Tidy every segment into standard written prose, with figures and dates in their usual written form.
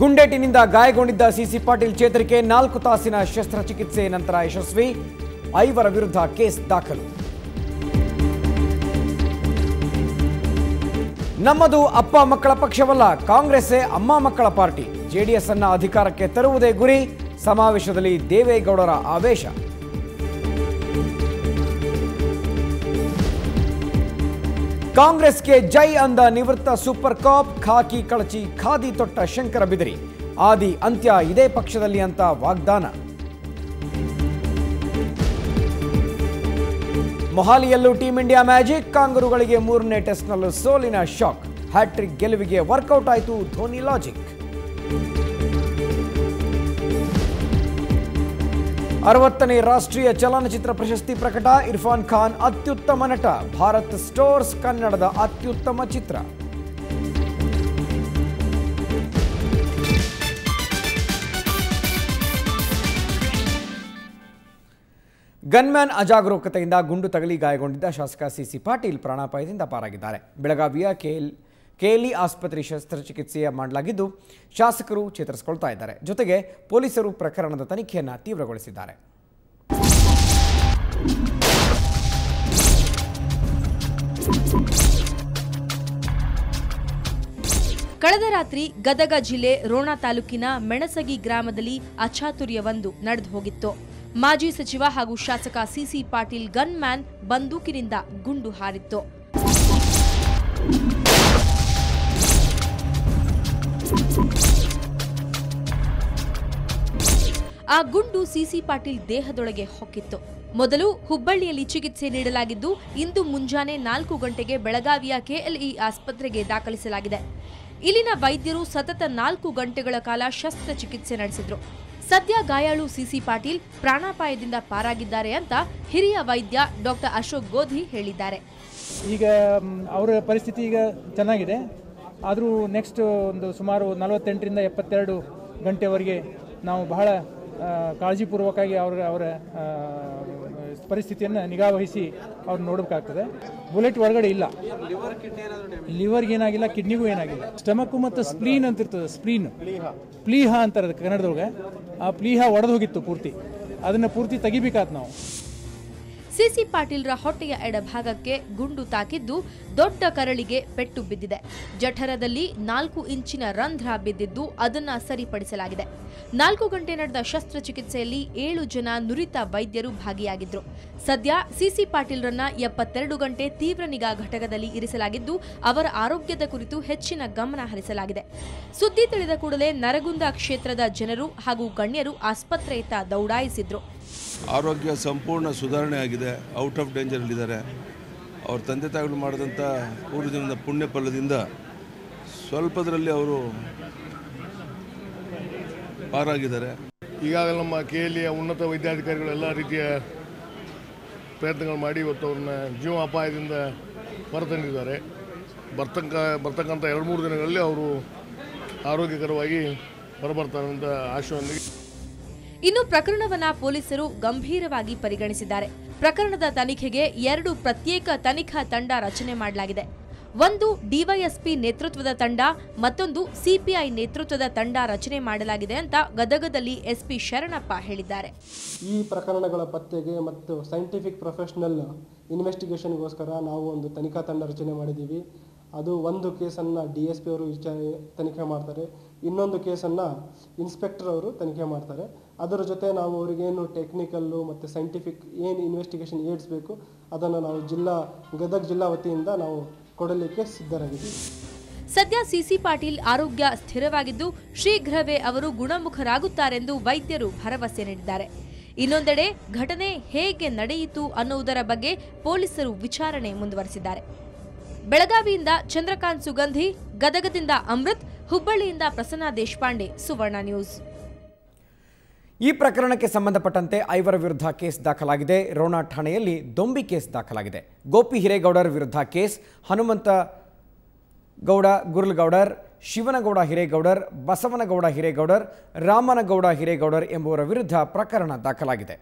ಗುಂಡೇಟಿನಿಂದ ಗಾಯಗೊಂಡಿದ್ದ ಸಿಸಿ ಪಾಟೀಲ್ ಚೇತರಿಕೆ 4 ತಾಸಿನ ಶಸ್ತ್ರಚಿಕಿತ್ಸೆ ನಂತರ ಯಶಸ್ವಿ. 5 ವಿರುದ್ಧ ಕೇಸ್ ದಾಖಲು. ನಮ್ಮದು ಅಪ್ಪ ಮಕ್ಕಳ ಪಕ್ಷವಲ್ಲ, ಕಾಂಗ್ರೆಸ್ಸೇ ಅಮ್ಮ ಮಕ್ಕಳ ಪಾರ್ಟಿ. ಜೆಡಿಎಸ್ ಅನ್ನ ಅಧಿಕಾರಕ್ಕೆ ತರುವುದೇ ಗುರಿ. ಸಮಾವೇಶದಲ್ಲಿ ದೇವೇಗೌಡರ ಆವೇಶ. ಕಾಂಗ್ರೆಸ್ಗೆ ಜೈ ಅಂದ ನಿವೃತ್ತ ಸೂಪರ್ ಕಾಪ್. ಖಾಕಿ ಕಳಚಿ ಖಾದಿ ತೊಟ್ಟ ಶಂಕರ ಬಿದರಿ. ಆದಿ ಅಂತ್ಯ ಇದೇ ಪಕ್ಷದಲ್ಲಿ ಅಂತ ವಾಗ್ದಾನ. ಮೊಹಾಲಿಯಲ್ಲೂ ಟೀಂ ಇಂಡಿಯಾ ಮ್ಯಾಜಿಕ್. ಕಾಂಗರುಗಳಿಗೆ 3ನೇ ಟೆಸ್ಟ್ನಲ್ಲೂ ಸೋಲಿನ ಶಾಕ್. ಹ್ಯಾಟ್ರಿಕ್ ಗೆಲುವಿಗೆ ವರ್ಕೌಟ್ ಆಯಿತು ಧೋನಿ ಲಾಜಿಕ್. 60ನೇ ರಾಷ್ಟ್ರೀಯ ಚಲನಚಿತ್ರ ಪ್ರಶಸ್ತಿ ಪ್ರಕಟ. ಇರ್ಫಾನ್ ಖಾನ್ ಅತ್ಯುತ್ತಮ ನಟ. ಭಾರತ್ ಸ್ಟೋರ್ಸ್ ಕನ್ನಡದ ಅತ್ಯುತ್ತಮ ಚಿತ್ರ. ಗನ್ಮ್ಯಾನ್ ಅಜಾಗರೂಕತೆಯಿಂದ ಗುಂಡು ತಗಲಿ ಗಾಯಗೊಂಡಿದ್ದ ಶಾಸಕ ಸಿಸಿ ಪಾಟೀಲ್ ಪ್ರಾಣಾಪಾಯದಿಂದ ಪಾರಾಗಿದ್ದಾರೆ. ಬೆಳಗಾವಿಯ ಕೆಎಲ್ಇ ಆಸ್ಪತ್ರೆ ಶಸ್ತ್ರಚಿಕಿತ್ಸೆ ಮಾಡಲಾಗಿದ್ದು ಶಾಸಕರು ಚೇತರಿಸಿಕೊಳ್ತಾ ಇದ್ದಾರೆ. ಜೊತೆಗೆ ಪೊಲೀಸರು ಪ್ರಕರಣದ ತನಿಖೆಯನ್ನು ತೀವ್ರಗೊಳಿಸಿದ್ದಾರೆ. ಕಳೆದ ರಾತ್ರಿ ಗದಗ ಜಿಲ್ಲೆ ರೋಣ ತಾಲೂಕಿನ ಮೆಣಸಗಿ ಗ್ರಾಮದಲ್ಲಿ ಅಚಾತುರ್ಯವೊಂದು ನಡೆದು ಹೋಗಿತ್ತು. ಮಾಜಿ ಸಚಿವ ಹಾಗೂ ಶಾಸಕ ಸಿಸಿ ಪಾಟೀಲ್ ಗನ್ ಮ್ಯಾನ್ ಬಂದೂಕಿನಿಂದ ಗುಂಡು ಹಾರಿತ್ತು. ಆ ಗುಂಡು ಸಿಸಿ ಪಾಟೀಲ್ ದೇಹದೊಳಗೆ ಹೊಕ್ಕಿತ್ತು. ಮೊದಲು ಹುಬ್ಬಳ್ಳಿಯಲ್ಲಿ ಚಿಕಿತ್ಸೆ ನೀಡಲಾಗಿದ್ದು ಇಂದು ಮುಂಜಾನೆ 4 ಗಂಟೆಗೆ ಬೆಳಗಾವಿಯ ಕೆಎಲ್ಇ ಆಸ್ಪತ್ರೆಗೆ ದಾಖಲಿಸಲಾಗಿದೆ. ಇಲ್ಲಿನ ವೈದ್ಯರು ಸತತ 4 ಗಂಟೆಗಳ ಕಾಲ ಶಸ್ತ್ರಚಿಕಿತ್ಸೆ ನಡೆಸಿದ್ರು. ಸದ್ಯ ಗಾಯಾಳು ಸಿಸಿ ಪಾಟೀಲ್ ಪ್ರಾಣಾಪಾಯದಿಂದ ಪಾರಾಗಿದ್ದಾರೆ ಅಂತ ಹಿರಿಯ ವೈದ್ಯ ಡಾಕ್ಟರ್ ಅಶೋಕ್ ಗೋಧಿ ಹೇಳಿದ್ದಾರೆ. ಈಗ ಅವರ ಪರಿಸ್ಥಿತಿ ಈಗ ಚೆನ್ನಾಗಿದೆ. ಆದರೂ ನೆಕ್ಸ್ಟ್ ಒಂದು ಸುಮಾರು 48ರಿಂದ 72 ಗಂಟೆವರೆಗೆ ನಾವು ಬಹಳ ಕಾಳಜಿಪೂರ್ವಕವಾಗಿ ಅವರ ಪರಿಸ್ಥಿತಿಯನ್ನು ನಿಗಾವಹಿಸಿ ಅವ್ರು ನೋಡಬೇಕಾಗ್ತದೆ. ಬುಲೆಟ್ ಒಳಗಡೆ ಇಲ್ಲ, ಲಿವರ್ಗೆ ಏನಾಗಿಲ್ಲ, ಕಿಡ್ನಿಗೂ ಏನಾಗಿಲ್ಲ. ಸ್ಟಮಕ್ ಮತ್ತು ಸ್ಪ್ಲೀನ್ ಅಂತ ಇರ್ತದೆ, ಪ್ಲೀಹ ಅಂತಾರೆ ಕನ್ನಡದೊಳಗೆ. ಆ ಪ್ಲೀಹ ಒಡೆದು ಹೋಗಿತ್ತು ಪೂರ್ತಿ. ಅದನ್ನು ಪೂರ್ತಿ ತೆಗಿಬೇಕಾತ್ ನಾವು. ಸಿಸಿ ಪಾಟೀಲ್ರ ಹೊಟ್ಟೆಯ ಎಡಭಾಗಕ್ಕೆ ಗುಂಡು ತಾಕಿದ್ದು ದೊಡ್ಡ ಕರಳಿಗೆ ಪೆಟ್ಟು ಬಿದ್ದಿದೆ. ಜಠರದಲ್ಲಿ 4 ಇಂಚಿನ ರಂಧ್ರ ಬಿದ್ದಿದ್ದು ಅದನ್ನ ಸರಿಪಡಿಸಲಾಗಿದೆ. 4 ಗಂಟೆ ನಡೆದ ಶಸ್ತ್ರಚಿಕಿತ್ಸೆಯಲ್ಲಿ 7 ಜನ ನುರಿತ ವೈದ್ಯರು ಭಾಗಿಯಾಗಿದ್ರು. ಸದ್ಯ ಸಿಸಿ ಪಾಟೀಲ್ರನ್ನ 72 ಗಂಟೆ ತೀವ್ರ ನಿಗಾ ಘಟಕದಲ್ಲಿ ಇರಿಸಲಾಗಿದ್ದು ಅವರ ಆರೋಗ್ಯದ ಕುರಿತು ಹೆಚ್ಚಿನ ಗಮನ ಹರಿಸಲಾಗಿದೆ. ಸುದ್ದಿ ತಿಳಿದ ಕೂಡಲೇ ನರಗುಂದ ಕ್ಷೇತ್ರದ ಜನರು ಹಾಗೂ ಗಣ್ಯರು ಆಸ್ಪತ್ರೆಯತ್ತ ದೌಡಾಯಿಸಿದ್ರು. ಆರೋಗ್ಯ ಸಂಪೂರ್ಣ ಸುಧಾರಣೆ ಆಗಿದೆ. ಔಟ್ ಆಫ್ ಡೇಂಜರಲ್ಲಿದ್ದಾರೆ. ಅವ್ರ ತಂದೆ ತಾಯಿಗಳು ಮಾಡಿದಂಥ ಪೂರ್ವಜನ್ಮದ ಪುಣ್ಯ ಫಲದಿಂದ ಸ್ವಲ್ಪದರಲ್ಲಿ ಅವರು ಪಾರಾಗಿದ್ದಾರೆ. ಈಗಾಗಲೇ ನಮ್ಮ ಕೆಎಲ್ಇಯ ಉನ್ನತ ವೈದ್ಯಾಧಿಕಾರಿಗಳು ಎಲ್ಲ ರೀತಿಯ ಪ್ರಯತ್ನಗಳು ಮಾಡಿ ಇವತ್ತು ಅವ್ರನ್ನ ಜೀವ ಅಪಾಯದಿಂದ ಹೊರತಂದಿದ್ದಾರೆ. ಬರ್ತಕ್ಕಂಥ 2-3 ದಿನಗಳಲ್ಲಿ ಅವರು ಆರೋಗ್ಯಕರವಾಗಿ ಹೊರಬರ್ತಾರೆ ಅಂತ ಆಶಯದೊಂದಿಗೆ. ಇನ್ನು ಪ್ರಕರಣವನ್ನ ಪೊಲೀಸರು ಗಂಭೀರವಾಗಿ ಪರಿಗಣಿಸಿದ್ದಾರೆ. ಪ್ರಕರಣದ ತನಿಖೆಗೆ 2 ಪ್ರತ್ಯೇಕ ತನಿಖಾ ತಂಡ ರಚನೆ ಮಾಡಲಾಗಿದೆ. ಒಂದು ಡಿವೈಎಸ್ಪಿ ನೇತೃತ್ವದ ತಂಡ, ಮತ್ತೊಂದು ಸಿಪಿಐ ನೇತೃತ್ವದ ತಂಡ ರಚನೆ ಮಾಡಲಾಗಿದೆ ಅಂತ ಗದಗದಲ್ಲಿ ಎಸ್ಪಿ ಶರಣಪ್ಪ ಹೇಳಿದ್ದಾರೆ. ಈ ಪ್ರಕರಣಗಳ ಪತ್ತೆಗೆ ಮತ್ತು ಸೈಂಟಿಫಿಕ್ ಪ್ರೊಫೆಷನಲ್ ಇನ್ವೆಸ್ಟಿಗೇಷನ್ಗೋಸ್ಕರ ನಾವು ಒಂದು ತನಿಖಾ ತಂಡ ರಚನೆ ಮಾಡಿದ್ದೀವಿ. ಅದು ಒಂದು ಕೇಸನ್ನು DSP ಅವರು ತನಿಖೆ ಮಾಡ್ತಾರೆ, ಇನ್ನೊಂದು ಕೇಸನ್ನು ಇನ್ಸ್ಪೆಕ್ಟರ್ ಅವರು ತನಿಖೆ ಮಾಡ್ತಾರೆ. ಅದರ ಜೊತೆ ನಾವು ಅವರಿಗೇನು ಟೆಕ್ನಿಕಲ್ಲು ಮತ್ತು ಸೈಂಟಿಫಿಕ್ ಏನು ಇನ್ವೆಸ್ಟಿಗೇಷನ್ ಏಡ್ಸ್ ಬೇಕು ಅದನ್ನು ನಾವು ಗದಗ ಜಿಲ್ಲಾ ವತಿಯಿಂದ ನಾವು ಕೊಡಲಿಕ್ಕೆ ಸಿದ್ಧರಾಗಿದ್ದೀವಿ. ಸದ್ಯ ಸಿಸಿ ಪಾಟೀಲ್ ಆರೋಗ್ಯ ಸ್ಥಿರವಾಗಿದ್ದು ಶೀಘ್ರವೇ ಅವರು ಗುಣಮುಖರಾಗುತ್ತಾರೆಂದು ವೈದ್ಯರು ಭರವಸೆ ನೀಡಿದ್ದಾರೆ. ಇನ್ನೊಂದೆಡೆ ಘಟನೆ ಹೇಗೆ ನಡೆಯಿತು ಅನ್ನುವುದರ ಬಗ್ಗೆ ಪೊಲೀಸರು ವಿಚಾರಣೆ ಮುಂದುವರೆಸಿದ್ದಾರೆ. ಬೆಳಗಾವಿಯಿಂದ ಚಂದ್ರಕಾಂತ್ ಸುಗಂಧಿ, ಗದಗದಿಂದ ಅಮೃತ್, ಹುಬ್ಬಳ್ಳಿಯಿಂದ ಪ್ರಸನ್ನ ದೇಶಪಾಂಡೆ, ಸುವರ್ಣ ನ್ಯೂಸ್. ಈ ಪ್ರಕರಣಕ್ಕೆ ಸಂಬಂಧಪಟ್ಟಂತೆ 5 ವಿರುದ್ಧ ಕೇಸ್ ದಾಖಲಾಗಿದೆ. ರೋಣ ಠಾಣೆಯಲ್ಲಿ ದೊಂಬಿ ಕೇಸ್ ದಾಖಲಾಗಿದೆ. ಗೋಪಿ ಹಿರೇಗೌಡರ್ ವಿರುದ್ಧ ಕೇಸ್. ಹನುಮಂತ ಗೌಡ ಗುರ್ಲಗೌಡರ್, ಶಿವನಗೌಡ ಹಿರೇಗೌಡರ್, ಬಸವನಗೌಡ ಹಿರೇಗೌಡರ್, ರಾಮನಗೌಡ ಹಿರೇಗೌಡರ್ ಎಂಬುವರ ವಿರುದ್ಧ ಪ್ರಕರಣ ದಾಖಲಾಗಿದೆ.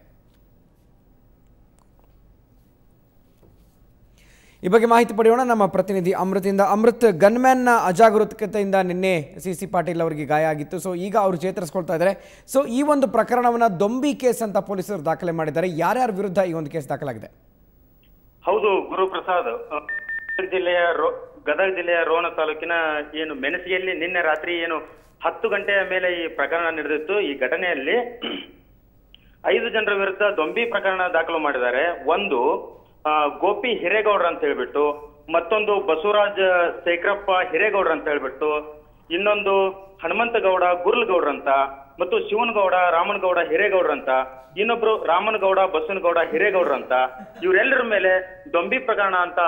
ಈ ಬಗ್ಗೆ ಮಾಹಿತಿ ಪಡೆಯೋಣ ನಮ್ಮ ಪ್ರತಿನಿಧಿ ಅಮೃತಿಂದ. ಅಮೃತ್, ಗನ್ಮ್ಯಾನ್ನ ಅಜಾಗರೂಕತೆಯಿಂದ ನಿನ್ನೆ ಸಿ ಪಾಟೀಲ್ ಅವರಿಗೆ ಗಾಯ ಆಗಿತ್ತು. ಸೊ ಈಗ ಅವರು ಚೇತರಿಸ್ಕೊಳ್ತಾ ಇದ್ದಾರೆ. ಸೊ ಈ ಒಂದು ಪ್ರಕರಣವನ್ನು ದೊಂಬಿ ಕೇಸ್ ಅಂತ ಪೊಲೀಸರು ದಾಖಲೆ ಮಾಡಿದ್ದಾರೆ. ಯಾರ್ಯಾರ ವಿರುದ್ಧ ಈ ಒಂದು ಕೇಸ್ ದಾಖಲಾಗಿದೆ? ಹೌದು ಗುರುಪ್ರಸಾದ್, ಗದಗ ಜಿಲ್ಲೆಯ ರೋಣ ತಾಲೂಕಿನ ಏನು ಮೆಣಸಿಯಲ್ಲಿ ನಿನ್ನೆ ರಾತ್ರಿ 10 ಗಂಟೆಯ ಮೇಲೆ ಈ ಪ್ರಕರಣ ನಡೆದಿತ್ತು. ಈ ಘಟನೆಯಲ್ಲಿ 5 ಜನರ ವಿರುದ್ಧ ದೊಂಬಿ ಪ್ರಕರಣ ದಾಖಲು ಮಾಡಿದ್ದಾರೆ. ಒಂದು ಗೋಪಿ ಹಿರೇಗೌಡ್ರ ಅಂತ ಹೇಳ್ಬಿಟ್ಟು, ಮತ್ತೊಂದು ಬಸವರಾಜ್ ಶೇಖರಪ್ಪ ಹಿರೇಗೌಡ್ರ ಅಂತ ಹೇಳ್ಬಿಟ್ಟು, ಇನ್ನೊಂದು ಹನುಮಂತಗೌಡ ಗುರ್ಲಗೌಡ್ರ ಅಂತ, ಮತ್ತು ಶಿವನಗೌಡ ರಾಮನಗೌಡ ಹಿರೇಗೌಡ್ರ ಅಂತ, ಇನ್ನೊಬ್ರು ರಾಮನಗೌಡ ಬಸವನಗೌಡ ಹಿರೇಗೌಡ್ರ ಅಂತ, ಇವರೆಲ್ಲರ ಮೇಲೆ ದೊಂಬಿ ಪ್ರಕರಣ ಅಂತ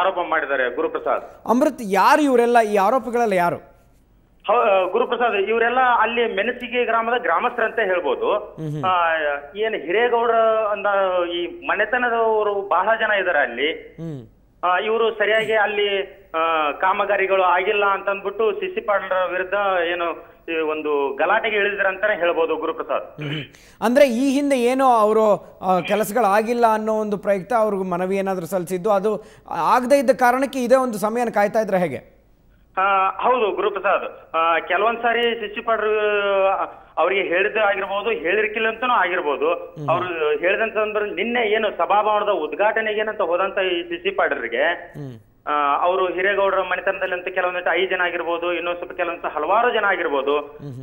ಆರೋಪ ಮಾಡಿದ್ದಾರೆ ಗುರುಪ್ರಸಾದ್. ಅಮೃತ್, ಯಾರು ಇವರೆಲ್ಲ? ಈ ಆರೋಪಗಳೆಲ್ಲ ಯಾರು? ಗುರುಪ್ರಸಾದ್, ಇವರೆಲ್ಲ ಅಲ್ಲಿ ಮೆಣಸಿಗೆ ಗ್ರಾಮದ ಗ್ರಾಮಸ್ಥರಂತೆ ಹೇಳ್ಬೋದು. ಏನ್ ಹಿರೇಗೌಡ ಅಂದ ಈ ಮನೆತನದವರು ಬಹಳ ಜನ ಇದಾರೆ ಅಲ್ಲಿ. ಇವರು ಸರಿಯಾಗಿ ಅಲ್ಲಿ ಕಾಮಗಾರಿಗಳು ಆಗಿಲ್ಲ ಅಂತಂದ್ಬಿಟ್ಟು ಸಿ ಪಾಟೀಲ್ ವಿರುದ್ಧ ಒಂದು ಗಲಾಟೆಗೆ ಇಳಿದ್ರ ಅಂತಾನೆ ಹೇಳ್ಬೋದು ಗುರುಪ್ರಸಾದ್. ಅಂದ್ರೆ ಈ ಹಿಂದೆ ಏನೋ ಅವರು ಕೆಲಸಗಳಾಗಿಲ್ಲ ಅನ್ನೋ ಒಂದು ಪ್ರಯುಕ್ತ ಅವ್ರಿಗೆ ಮನವಿ ಏನಾದ್ರು ಸಲ್ಲಿಸಿದ್ದು, ಅದು ಆಗದೇ ಇದ್ದ ಕಾರಣಕ್ಕೆ ಇದೇ ಒಂದು ಸಮಯನ ಕಾಯ್ತಾ ಇದ್ರೆ ಹೇಗೆ? ಹೌದು ಗುರುಪ್ರಸಾದ್, ಕೆಲವೊಂದ್ ಸಾರಿ ಸಿ ಪಾಟೀಲ್ ಅವ್ರಿಗೆ ಹೇಳಿದ ಆಗಿರ್ಬೋದು, ಹೇಳಿರ್ಕಿಲ್ಲ ಅಂತಾನು ಆಗಿರ್ಬೋದು. ಅವ್ರು ಹೇಳಿದಂತಂದ್ರೆ ನಿನ್ನೆ ಸಭಾಭವನದ ಉದ್ಘಾಟನೆಗೆ ಏನಂತ ಹೋದಂತ ಈ ಸಿ ಪಾಟೀಲ್ರಿಗೆ ಅವರು ಹಿರೇಗೌಡರ ಮನೆತನದಲ್ಲಿ ಅಂತ ಕೆಲವೊಂದಿಷ್ಟು 5 ಜನ ಆಗಿರ್ಬೋದು, ಇನ್ನೊಂದು ಸ್ವಲ್ಪ ಕೆಲವೊಂದು ಹಲವಾರು ಜನ ಆಗಿರ್ಬೋದು,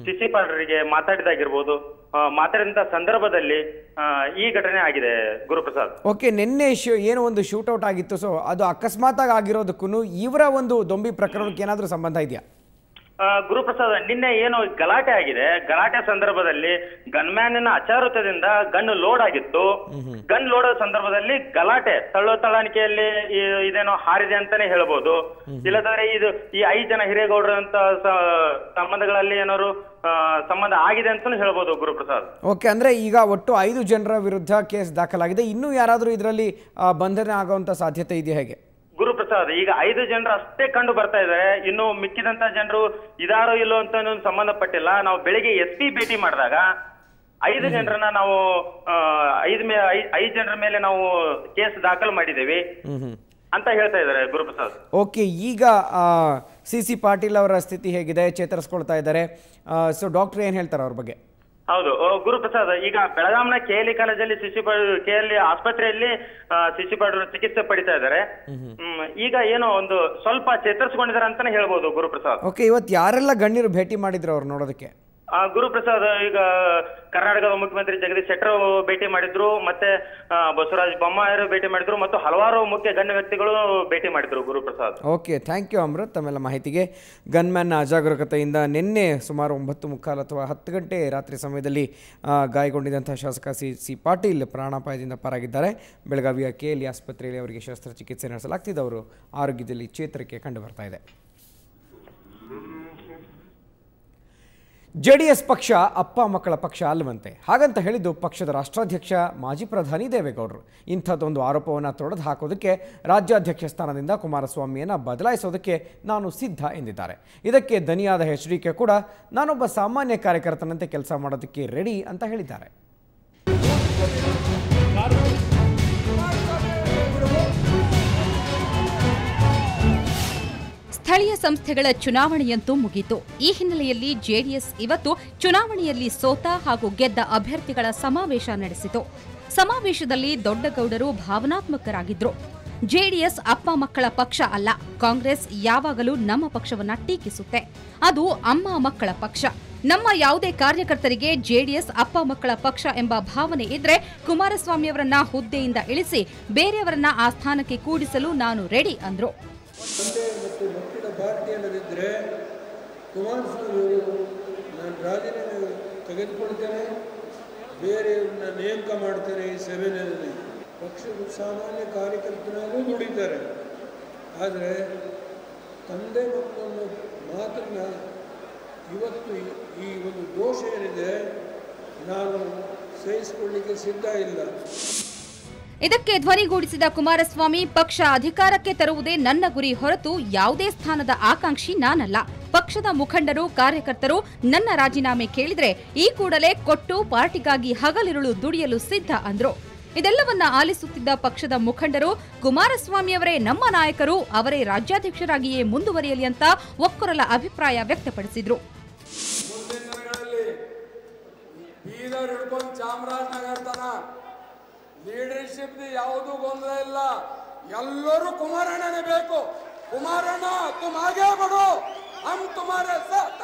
ಸಿ ಪಾಟೀಲ್ರಿಗೆ ಮಾತಾಡಿದಾಗಿರ್ಬೋದು, ಮಾತಾಡಿದಂತ ಸಂದರ್ಭದಲ್ಲಿ ಈ ಘಟನೆ ಆಗಿದೆ ಗುರುಪ್ರಸಾದ್. ಓಕೆ, ನಿನ್ನೆ ಏನೋ ಒಂದು ಶೂಟ್ಔಟ್ ಆಗಿತ್ತು. ಸೊ ಅದು ಅಕಸ್ಮಾತ್ ಆಗಿರೋದಕ್ಕೂ ಇವರ ಒಂದು ದೊಂಬಿ ಪ್ರಕರಣಕ್ಕೆ ಏನಾದ್ರೂ ಸಂಬಂಧ ಇದೆಯಾ? ಗುರುಪ್ರಸಾದ್, ನಿನ್ನೆ ಗಲಾಟೆ ಆಗಿದೆ. ಗಲಾಟೆ ಸಂದರ್ಭದಲ್ಲಿ ಗನ್ಮ್ಯಾನ್ ಅಚಾರುತದಿಂದ ಗನ್ ಲೋಡ್ ಆಗಿತ್ತು. ಗನ್ ಲೋಡ್ ಸಂದರ್ಭದಲ್ಲಿ ಗಲಾಟೆ ತಳ್ಳಾಣಿಕೆಯಲ್ಲಿ ಇದೇನೋ ಹಾರಿದೆ ಅಂತಾನೆ ಹೇಳ್ಬೋದು. ಇಲ್ಲದ್ರೆ ಈ 5 ಜನ ಹಿರೇಗೌಡರ ಅಂತ ಸಂಬಂಧಗಳಲ್ಲಿ ಏನಾದ್ರು ಸಂಬಂಧ ಆಗಿದೆ ಅಂತಾನು ಹೇಳ್ಬೋದು ಗುರುಪ್ರಸಾದ್. ಓಕೆ, ಅಂದ್ರೆ ಈಗ ಒಟ್ಟು 5 ಜನರ ವಿರುದ್ಧ ಕೇಸ್ ದಾಖಲಾಗಿದೆ. ಇನ್ನೂ ಯಾರಾದ್ರೂ ಇದರಲ್ಲಿ ಬಂಧನ ಆಗುವಂತ ಸಾಧ್ಯತೆ ಇದೆಯಾ ಹೇಗೆ? ಗುರುಪ್ರಸಾದ್, ಈಗ 5 ಜನರು ಅಷ್ಟೇ ಕಂಡು ಬರ್ತಾ ಇದ್ದಾರೆ. ಇನ್ನು ಮಿಕ್ಕಿದಂತ ಜನರು ಇದಾರೋ ಇಲ್ಲೋ ಅಂತ ಸಂಬಂಧಪಟ್ಟಿಲ್ಲ. ನಾವು ಬೆಳಿಗ್ಗೆ SP ಭೇಟಿ ಮಾಡಿದಾಗ 5 ಜನರನ್ನ ನಾವು 5 ಜನರ ಮೇಲೆ ನಾವು ಕೇಸ್ ದಾಖಲು ಮಾಡಿದ್ದೇವೆ ಅಂತ ಹೇಳ್ತಾ ಇದ್ದಾರೆ ಗುರುಪ್ರಸಾದ್. ಓಕೆ, ಈಗ ಸಿ ಪಾಟೀಲ್ ಅವರ ಸ್ಥಿತಿ ಹೇಗಿದೆ? ಚೇತರಿಸ್ಕೊಳ್ತಾ ಇದ್ದಾರೆ. ಸೊ ಡಾಕ್ಟರ್ ಏನ್ ಹೇಳ್ತಾರೆ ಅವ್ರ ಬಗ್ಗೆ? ಹೌದು ಗುರುಪ್ರಸಾದ್, ಈಗ ಬೆಳಗಾಂನ KLE ಕಾಲೇಜಲ್ಲಿ KLE ಆಸ್ಪತ್ರೆಯಲ್ಲಿ ಸಿ ಪಾಟೀಲ್ ಚಿಕಿತ್ಸೆ ಪಡಿತಾ ಇದ್ದಾರೆ. ಈಗ ಒಂದು ಸ್ವಲ್ಪ ಚೇತರಿಸಿಕೊಂಡಿದ್ದಾರೆ ಅಂತಾನೆ ಹೇಳ್ಬೋದು ಗುರುಪ್ರಸಾದ್. ಓಕೆ, ಇವತ್ತು ಯಾರೆಲ್ಲ ಗಣ್ಯರು ಭೇಟಿ ಮಾಡಿದ್ರು ಅವ್ರು ನೋಡೋದಕ್ಕೆ? ಗುರುಪ್ರಸಾದ್, ಈಗ ಕರ್ನಾಟಕದ ಮುಖ್ಯಮಂತ್ರಿ ಜಗದೀಶ್ ಶೆಟ್ಟರ್ ಭೇಟಿ ಮಾಡಿದ್ರು, ಮತ್ತೆ ಬಸವರಾಜ ಬೊಮ್ಮಾಯಿ ಭೇಟಿ ಮಾಡಿದ್ರು, ಮತ್ತು ಹಲವಾರು ಮುಖ್ಯ ಗಣ್ಯ ವ್ಯಕ್ತಿಗಳು ಭೇಟಿ ಮಾಡಿದ್ರು Guruprasad. Okay, thank you Amrit ತಮ್ಮೆಲ್ಲ ಮಾಹಿತಿಗೆ. ಗನ್ಮ್ಯಾನ್ನ ಅಜಾಗರೂಕತೆಯಿಂದ ನಿನ್ನೆ ಸುಮಾರು 9:15 ಅಥವಾ 10 ಗಂಟೆ ರಾತ್ರಿ ಸಮಯದಲ್ಲಿ ಗಾಯಗೊಂಡಿದ್ದಂಥ ಶಾಸಕ ಸಿ ಪಾಟೀಲ್ ಪ್ರಾಣಾಪಾಯದಿಂದ ಪಾರಾಗಿದ್ದಾರೆ. ಬೆಳಗಾವಿಯ KLE ಆಸ್ಪತ್ರೆಯಲ್ಲಿ ಅವರಿಗೆ ಶಸ್ತ್ರಚಿಕಿತ್ಸೆ ನಡೆಸಲಾಗ್ತಿದ್ದು ಅವರು ಆರೋಗ್ಯದಲ್ಲಿ ಚೇತರಿಕೆ ಕಂಡು ಬರ್ತಾ ಇದೆ. JDS ಪಕ್ಷ ಅಪ್ಪ ಮಕ್ಕಳ ಪಕ್ಷ ಅಲ್ಲವಂತೆ. ಹಾಗಂತ ಹೇಳಿದ್ದು ಪಕ್ಷದ ರಾಷ್ಟ್ರಾಧ್ಯಕ್ಷ ಮಾಜಿ ಪ್ರಧಾನಿ ದೇವೇಗೌಡರು. ಇಂಥದ್ದೊಂದು ಆರೋಪವನ್ನು ತೊಡೆದು ಹಾಕೋದಕ್ಕೆ ರಾಜ್ಯಾಧ್ಯಕ್ಷ ಸ್ಥಾನದಿಂದ ಕುಮಾರಸ್ವಾಮಿಯನ್ನು ಬದಲಾಯಿಸೋದಕ್ಕೆ ನಾನು ಸಿದ್ಧ ಎಂದಿದ್ದಾರೆ. ಇದಕ್ಕೆ ದನಿಯಾದ HDK ಕೂಡ ನಾನೊಬ್ಬ ಸಾಮಾನ್ಯ ಕಾರ್ಯಕರ್ತನಂತೆ ಕೆಲಸ ಮಾಡೋದಕ್ಕೆ ರೆಡಿ ಅಂತ ಹೇಳಿದ್ದಾರೆ. ಸ್ಥಳೀಯ ಸಂಸ್ಥೆಗಳ ಚುನಾವಣೆಯಂತೂ ಮುಗಿತು. ಈ ಹಿನ್ನೆಲೆಯಲ್ಲಿ ಜೆಡಿಎಸ್ ಇವತ್ತು ಚುನಾವಣೆಯಲ್ಲಿ ಸೋತ ಹಾಗೂ ಗೆದ್ದ ಅಭ್ಯರ್ಥಿಗಳ ಸಮಾವೇಶ ನಡೆಸಿತು. ಸಮಾವೇಶದಲ್ಲಿ ದೊಡ್ಡಗೌಡರು ಭಾವನಾತ್ಮಕರಾಗಿದ್ರು. ಜೆಡಿಎಸ್ ಅಪ್ಪ ಮಕ್ಕಳ ಪಕ್ಷ ಅಲ್ಲ, ಕಾಂಗ್ರೆಸ್ ಯಾವಾಗಲೂ ನಮ್ಮ ಪಕ್ಷವನ್ನ ಟೀಕಿಸುತ್ತೆ. ಅದು ಅಮ್ಮ ಮಕ್ಕಳ ಪಕ್ಷ. ನಮ್ಮ ಯಾವುದೇ ಕಾರ್ಯಕರ್ತರಿಗೆ ಜೆಡಿಎಸ್ ಅಪ್ಪ ಮಕ್ಕಳ ಪಕ್ಷ ಎಂಬ ಭಾವನೆ ಇದ್ರೆ ಕುಮಾರಸ್ವಾಮಿಯವರನ್ನ ಹುದ್ದೆಯಿಂದ ಇಳಿಸಿ ಬೇರೆಯವರನ್ನ ಆ ಸ್ಥಾನಕ್ಕೆ ಕೂಡಿಸಲು ನಾನು ರೆಡಿ ಅಂದ್ರು. ತಂದೆ ಮತ್ತು ಮಕ್ಕಳ ಪಾರ್ಟಿಯಲ್ಲದಿದ್ದರೆ ಕುಮಾರಸ್ವಾಮಿಯವರು ನಾನು ರಾಜೀನಾಮೆ ತೆಗೆದುಕೊಳ್ತೇನೆ, ಬೇರೆಯವ್ರನ್ನ ನೇಮಕ ಮಾಡ್ತೇನೆ ಈ ಸಭೆಯಲ್ಲಿ. ಪಕ್ಷದ ಸಾಮಾನ್ಯ ಕಾರ್ಯಕರ್ತನಾಗೂ ದುಡಿತಾರೆ. ಆದರೆ ತಂದೆ ಮಕ್ಕಳನ್ನು ಮಾತನ್ನ ಇವತ್ತು ಈ ಒಂದು ದೋಷ ಏನಿದೆ ನಾನು ಸಹಿಸಿಕೊಳ್ಳಲಿಕ್ಕೆ ಸಿದ್ಧ ಇಲ್ಲ. ಇದಕ್ಕೆ ಧ್ವನಿಗೂಡಿಸಿದ ಕುಮಾರಸ್ವಾಮಿ, ಪಕ್ಷ ಅಧಿಕಾರಕ್ಕೆ ತರುವುದೇ ನನ್ನ ಗುರಿ ಹೊರತು ಯಾವುದೇ ಸ್ಥಾನದ ಆಕಾಂಕ್ಷಿ ನಾನಲ್ಲ. ಪಕ್ಷದ ಮುಖಂಡರು ಕಾರ್ಯಕರ್ತರು ನನ್ನ ರಾಜೀನಾಮೆ ಕೇಳಿದ್ರೆ ಈ ಕೂಡಲೇ ಕೊಟ್ಟು ಪಾರ್ಟಿಗಾಗಿ ಹಗಲಿರುಳು ದುಡಿಯಲು ಸಿದ್ಧ ಅಂದ್ರು. ಇದೆಲ್ಲವನ್ನ ಆಲಿಸುತ್ತಿದ್ದ ಪಕ್ಷದ ಮುಖಂಡರು ಕುಮಾರಸ್ವಾಮಿಯವರೇ ನಮ್ಮ ನಾಯಕರು, ಅವರೇ ರಾಜ್ಯಾಧ್ಯಕ್ಷರಾಗಿಯೇ ಮುಂದುವರಿಯಲಿ ಅಂತ ಒಕ್ಕೊರಲ ಅಭಿಪ್ರಾಯ ವ್ಯಕ್ತಪಡಿಸಿದ್ರು. ಬೀದರ್ ಹಿಡ್ಕೊಂಡು ಚಾಮರಾಜನಗರ ತನ ಲೀಡರ್ಶಿಪ್ ಯಾವುದೂ ಗೊಂದಲ ಇಲ್ಲ. ಎಲ್ಲರೂ ಕುಮಾರಣ್ಣನೇ ಬೇಕು. ಕುಮಾರಣ್ಣ ತುಮ್ ಆಗೇ ಬಡೋ, ಹಮ್ ತುಮಾರೇ ಸಾಥ್.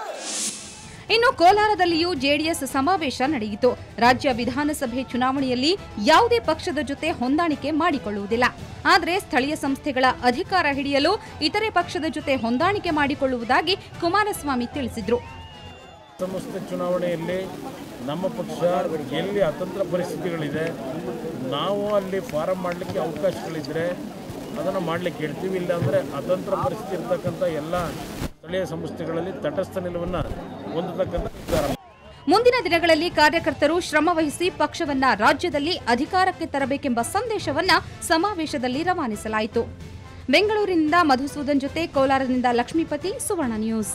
ಇನ್ನು ಕೋಲಾರದಲ್ಲಿಯೂ ಜೆಡಿಎಸ್ ಸಮಾವೇಶ ನಡೆಯಿತು. ರಾಜ್ಯ ವಿಧಾನಸಭೆ ಚುನಾವಣೆಯಲ್ಲಿ ಯಾವುದೇ ಪಕ್ಷದ ಜೊತೆ ಹೊಂದಾಣಿಕೆ ಮಾಡಿಕೊಳ್ಳುವುದಿಲ್ಲ. ಆದರೆ ಸ್ಥಳೀಯ ಸಂಸ್ಥೆಗಳ ಅಧಿಕಾರ ಹಿಡಿಯಲು ಇತರೆ ಪಕ್ಷದ ಜೊತೆ ಹೊಂದಾಣಿಕೆ ಮಾಡಿಕೊಳ್ಳುವುದಾಗಿ ಕುಮಾರಸ್ವಾಮಿ ತಿಳಿಸಿದರು. ಸಂಸ್ಥೆ ಚುನಾವಣೆಯಲ್ಲಿ ನಮ್ಮ ಪಕ್ಷ ಎಲ್ಲಿ ಅತಂತ್ರ ಪರಿಸ್ಥಿತಿಗಳಿದೆ, ನಾವು ಅಲ್ಲಿ ಫಾರಂ ಮಾಡಲಿಕ್ಕೆ ಅವಕಾಶಗಳಿದ್ದರೆ ಅದನ್ನು ಮಾಡಲಿಕ್ಕೆ ಹೇಳ್ತೀವಿ. ಇಲ್ಲಾಂದರೆ ಅತಂತ್ರ ಪರಿಸ್ಥಿತಿ ಇರತಕ್ಕಂಥ ಎಲ್ಲ ಸ್ಥಳೀಯ ಸಂಸ್ಥೆಗಳಲ್ಲಿ ತಟಸ್ಥ ನಿಲುವನ್ನು ಹೊಂದತಕ್ಕಂಥ ನಿರ್ಧಾರ. ಮುಂದಿನ ದಿನಗಳಲ್ಲಿ ಕಾರ್ಯಕರ್ತರು ಶ್ರಮವಹಿಸಿ ಪಕ್ಷವನ್ನ ರಾಜ್ಯದಲ್ಲಿ ಅಧಿಕಾರಕ್ಕೆ ತರಬೇಕೆಂಬ ಸಂದೇಶವನ್ನ ಸಮಾವೇಶದಲ್ಲಿ ರವಾನಿಸಲಾಯಿತು. ಬೆಂಗಳೂರಿನಿಂದ ಮಧುಸೂದನ್ ಜೊತೆ ಕೋಲಾರದಿಂದ ಲಕ್ಷ್ಮೀಪತಿ, ಸುವರ್ಣ ನ್ಯೂಸ್.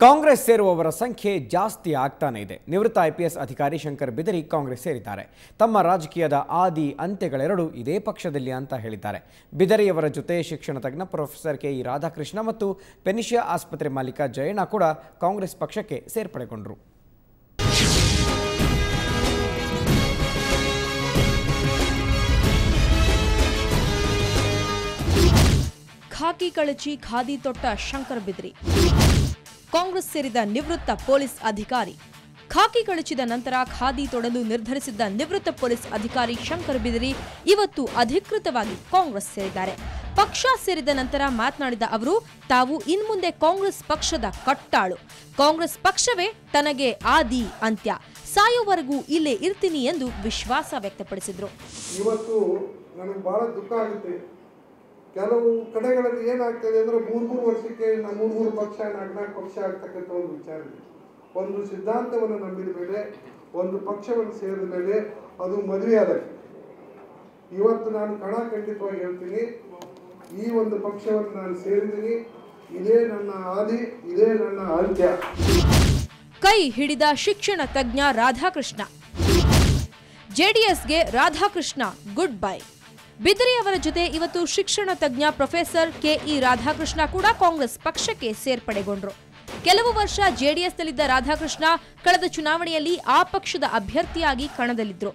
ಕಾಂಗ್ರೆಸ್ ಸೇರುವವರ ಸಂಖ್ಯೆ ಜಾಸ್ತಿ ಆಗ್ತಾನೆ ಇದೆ. ನಿವೃತ್ತ IPS ಅಧಿಕಾರಿ ಶಂಕರ್ ಬಿದರಿ ಕಾಂಗ್ರೆಸ್ ಸೇರಿದ್ದಾರೆ. ತಮ್ಮ ರಾಜಕೀಯದ ಆದಿ ಅಂತ್ಯಗಳೆರಡು ಇದೇ ಪಕ್ಷದಲ್ಲಿ ಅಂತ ಹೇಳಿದ್ದಾರೆ. ಬಿದರಿಯವರ ಜೊತೆ ಶಿಕ್ಷಣ ತಜ್ಞ ಪ್ರೊಫೆಸರ್ KE ರಾಧಾಕೃಷ್ಣ ಮತ್ತು ಪೆನಿಷಿಯಾ ಆಸ್ಪತ್ರೆ ಮಾಲೀಕ ಜಯಣ್ಣ ಕೂಡ ಕಾಂಗ್ರೆಸ್ ಪಕ್ಷಕ್ಕೆ ಸೇರ್ಪಡೆಗೊಂಡರು. ಖಾಕಿ ಕಳಚಿ ಖಾದಿ ತೊಟ್ಟ ಶಂಕರ್ ಬಿದರಿ ಕಾಂಗ್ರೆಸ್ ಸೇರಿದ ನಿವೃತ್ತ ಪೊಲೀಸ್ ಅಧಿಕಾರಿ. ಖಾಕಿ ಕಳಚಿದ ನಂತರ ಖಾದಿ ತೊಡಲು ನಿರ್ಧರಿಸಿದ್ದ ನಿವೃತ್ತ ಪೊಲೀಸ್ ಅಧಿಕಾರಿ ಶಂಕರ್ ಬಿದರಿ ಇವತ್ತು ಅಧಿಕೃತವಾಗಿ ಕಾಂಗ್ರೆಸ್ ಸೇರಿದ್ದಾರೆ. ಪಕ್ಷ ಸೇರಿದ ನಂತರ ಮಾತನಾಡಿದ ಅವರು, ತಾವು ಇನ್ಮುಂದೆ ಕಾಂಗ್ರೆಸ್ ಪಕ್ಷದ ಕಟ್ಟಾಳು, ಕಾಂಗ್ರೆಸ್ ಪಕ್ಷವೇ ತನಗೆ ಆದಿ ಅಂತ್ಯ, ಸಾಯೋವರೆಗೂ ಇಲ್ಲೇ ಇರ್ತೀನಿ ಎಂದು ವಿಶ್ವಾಸ ವ್ಯಕ್ತಪಡಿಸಿದ್ರು. ಇವತ್ತು ನನಗೆ ಬಹಳ ದುಃಖ ಆಗುತ್ತೆ. ಕೆಲವು ಕಡೆಗಳಲ್ಲಿ ಏನಾಗ್ತದೆ ಅಂದರೆ 3 ವರ್ಷಕ್ಕೆ 3 ಪಕ್ಷ 4 ಪಕ್ಷ ಆಗ್ತಕ್ಕಂಥ ಒಂದು ವಿಚಾರ ಇದೆ. ಒಂದು ಸಿದ್ಧಾಂತವನ್ನು ನಂಬಿದ ಮೇಲೆ, ಒಂದು ಪಕ್ಷವನ್ನು ಸೇರಿದ ಮೇಲೆ ಅದು ಮದುವೆ ಆದಾಗ. ಇವತ್ತು ನಾನು ಖಂಡಿತವಾಗಿ ಹೇಳ್ತೀನಿ, ಈ ಒಂದು ಪಕ್ಷವನ್ನು ನಾನು ಸೇರಿದ್ದೀನಿ, ಇದೇ ನನ್ನ ಆದಿ, ಇದೇ ನನ್ನ ಅಂತ್ಯ. ಕೈ ಹಿಡಿದ ಶಿಕ್ಷಣ ತಜ್ಞ ರಾಧಾಕೃಷ್ಣ. ಜೆಡಿಎಸ್ಗೆ ರಾಧಾಕೃಷ್ಣ ಗುಡ್ ಬೈ. ಬಿದರಿ ಅವರ ಜೊತೆ ಇವತ್ತು ಶಿಕ್ಷಣ ತಜ್ಞ ಪ್ರೊಫೆಸರ್ KE ರಾಧಾಕೃಷ್ಣ ಕೂಡ ಕಾಂಗ್ರೆಸ್ ಪಕ್ಷಕ್ಕೆ ಸೇರ್ಪಡೆಗೊಂಡರು. ಕೆಲವು ವರ್ಷ ಜೆಡಿಎಸ್ನಲ್ಲಿದ್ದ ರಾಧಾಕೃಷ್ಣ ಕಳೆದ ಚುನಾವಣೆಯಲ್ಲಿ ಆ ಪಕ್ಷದ ಅಭ್ಯರ್ಥಿಯಾಗಿ ಕಣದಲ್ಲಿದ್ದರು.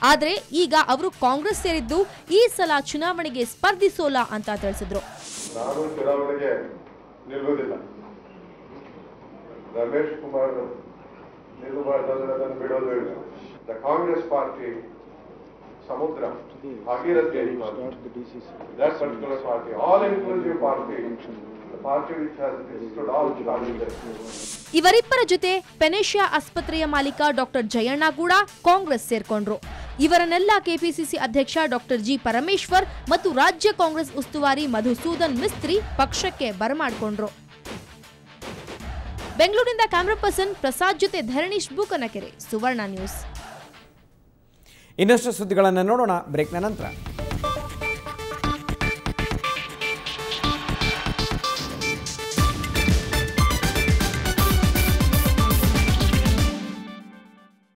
ಆದರೆ ಈಗ ಅವರು ಕಾಂಗ್ರೆಸ್ ಸೇರಿದ್ದು ಈ ಸಲ ಚುನಾವಣೆಗೆ ಸ್ಪರ್ಧಿಸೋಲ್ಲ ಅಂತ ತಿಳಿಸಿದ್ರು. ನಾನು ಚುನಾವಣೆಗೆ ನಿಲ್ಲುವುದಿಲ್ಲ. ರಮೇಶ್ ಕುಮಾರ್ ನಿಲ್ಲುವುದನ್ನು ಬಿಡೋದು ಇಲ್ಲ. ದ ಕಾಂಗ್ರೆಸ್ ಪಾರ್ಟಿ ಸಮುದ್ರ Bhagirathi, that particular party, all inclusive party, the party which has stood all challenges. ಇವರಿಬ್ಬರ ಜೊತೆ ಪೆನಿಷಿಯಾ ಆಸ್ಪತ್ರೆಯ ಮಾಲೀಕ ಡಾಕ್ಟರ್ ಜಯಣ್ಣ ಕೂಡ ಕಾಂಗ್ರೆಸ್ ಸೇರ್ಕೊಂಡ್ರು. ಇವರನ್ನೆಲ್ಲ ಕೆಪಿಸಿಸಿ ಅಧ್ಯಕ್ಷ ಡಾಕ್ಟರ್ G ಪರಮೇಶ್ವರ್ ಮತ್ತು ರಾಜ್ಯ ಕಾಂಗ್ರೆಸ್ ಉಸ್ತುವಾರಿ ಮಧುಸೂದನ್ ಮಿಸ್ತ್ರಿ ಪಕ್ಷಕ್ಕೆ ಬರಮಾಡಿಕೊಂಡ್ರು. ಬೆಂಗಳೂರಿನಿಂದ ಕ್ಯಾಮರಾ ಪರ್ಸನ್ ಪ್ರಸಾದ್ ಜೊತೆ ಧರಣೀಶ್ ಬೂಕನಕೆರೆ, ಸುವರ್ಣ ನ್ಯೂಸ್. ಇನ್ನಷ್ಟು ಸುದ್ದಿಗಳನ್ನು ನೋಡೋಣ ಬ್ರೇಕ್ನ ನಂತರ.